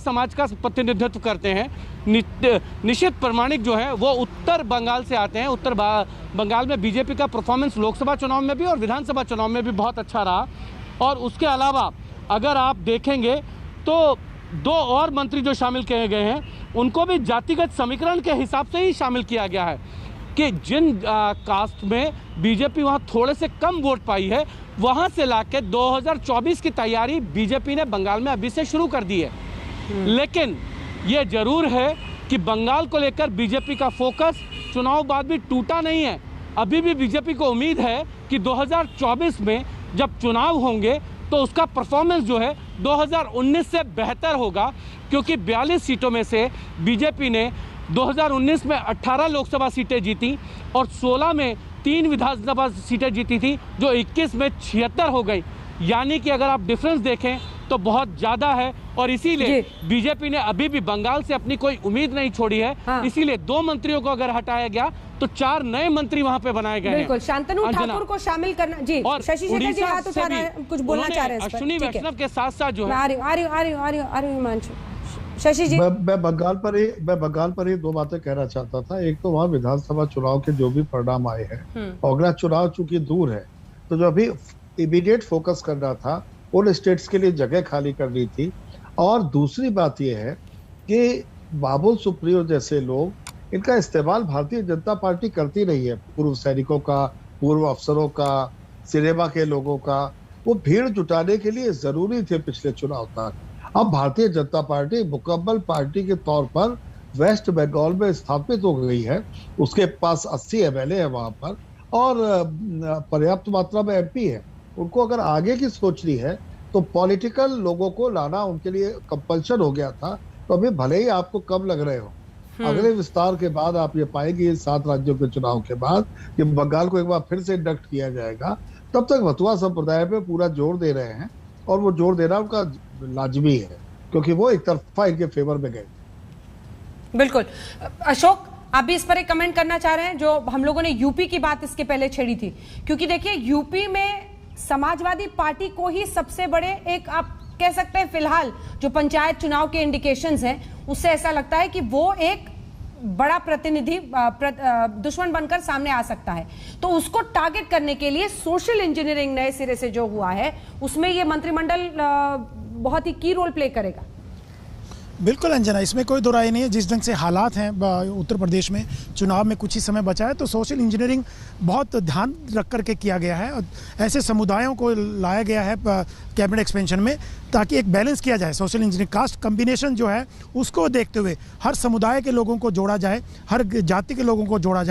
समाज का प्रतिनिधित्व करते हैं। निश्चित प्रामाणिक जो है वो उत्तर बंगाल से आते हैं। उत्तर बंगाल में बीजेपी का परफॉर्मेंस लोकसभा चुनाव में भी और विधानसभा चुनाव में भी बहुत अच्छा रहा। और उसके अलावा अगर आप देखेंगे तो 2 और मंत्री जो शामिल किए गए हैं उनको भी जातिगत समीकरण के हिसाब से ही शामिल किया गया है कि जिन कास्ट में बीजेपी वहाँ थोड़े से कम वोट पाई है वहाँ से लाके 2024 की तैयारी बीजेपी ने बंगाल में अभी से शुरू कर दी है। लेकिन ये जरूर है कि बंगाल को लेकर बीजेपी का फोकस चुनाव बाद भी टूटा नहीं है। अभी भी बीजेपी को उम्मीद है कि 2024 में जब चुनाव होंगे तो उसका परफॉर्मेंस जो है 2019 से बेहतर होगा, क्योंकि 42 सीटों में से बीजेपी ने 2019 में 18 लोकसभा सीटें जीती और 16 में 3 विधानसभा सीटें जीती थी, जो 21 में 76 हो गई। यानी कि अगर आप डिफरेंस देखें तो बहुत ज़्यादा है। और इसीलिए बीजेपी ने अभी भी बंगाल से अपनी कोई उम्मीद नहीं छोड़ी है। हाँ। इसीलिए 2 मंत्रियों को अगर हटाया गया तो 4 नए मंत्री वहां पे बनाए गए हैं। बिल्कुल, शांतनु ठाकुर को शामिल करना जी। और शशि शेखर जी हाथ उठा रहे हैं, कुछ बोलना चाह रहे हैं। अश्विनी वैष्णव के साथ साथ जो है आ रही हिमांशु। शशि जी, मैं बंगाल पर ही 2 बातें कहना चाहता था। एक तो वहाँ विधानसभा चुनाव के जो भी परिणाम आए हैं, अगला चुनाव चूंकि दूर है तो जो अभी इमीडिएट फोकस करना था उन स्टेट्स के लिए जगह खाली करनी थी। और दूसरी बात यह है कि बाबुल सुप्रियो जैसे लोग, इनका इस्तेमाल भारतीय जनता पार्टी करती रही है। पूर्व सैनिकों का, पूर्व अफसरों का, सिनेमा के लोगों का, वो भीड़ जुटाने के लिए जरूरी थे पिछले चुनाव तक। अब भारतीय जनता पार्टी मुकम्मल पार्टी के तौर पर वेस्ट बंगाल में स्थापित हो गई है। उसके पास 80 एमएलए है वहां पर और पर्याप्त मात्रा में एमपी है। उनको अगर आगे की सोचनी है तो पॉलिटिकल लोगों को लाना उनके लिए कंपल्शन हो गया था। तो अभी भले ही आपको कम लग रहे हो, अगले विस्तार के बाद आप ये पाएंगे 7 राज्यों के चुनाव के बाद कि बंगाल को एक बार फिर से इंडक्ट किया जाएगा। तब तक भतुआ संप्रदाय पे पूरा जोर दे रहे हैं और वो जोर देना उनका लाजमी है, क्योंकि वो एक तरफा इनके फेवर में गए। बिल्कुल। अशोक, आप भी इस पर एक कमेंट करना चाह रहे हैं? जो हम लोगों ने यूपी की बात इसके पहले छेड़ी थी, क्योंकि देखिए यूपी में समाजवादी पार्टी को ही सबसे बड़े, एक आप कह सकते हैं फिलहाल जो पंचायत चुनाव के इंडिकेशंस हैं उससे ऐसा लगता है कि वो एक बड़ा प्रतिनिधि दुश्मन बनकर सामने आ सकता है। तो उसको टारगेट करने के लिए सोशल इंजीनियरिंग नए सिरे से जो हुआ है उसमें ये मंत्रिमंडल बहुत ही की रोल प्ले करेगा। बिल्कुल अंजना, इसमें कोई दो राय नहीं है। जिस ढंग से हालात हैं उत्तर प्रदेश में, चुनाव में कुछ ही समय बचा है, तो सोशल इंजीनियरिंग बहुत ध्यान रख करके किया गया है और ऐसे समुदायों को लाया गया है कैबिनेट एक्सपेंशन में ताकि एक बैलेंस किया जाए। सोशल इंजीनियरिंग कास्ट कम्बिनेशन जो है उसको देखते हुए हर समुदाय के लोगों को जोड़ा जाए, हर जाति के लोगों को जोड़ा जाए।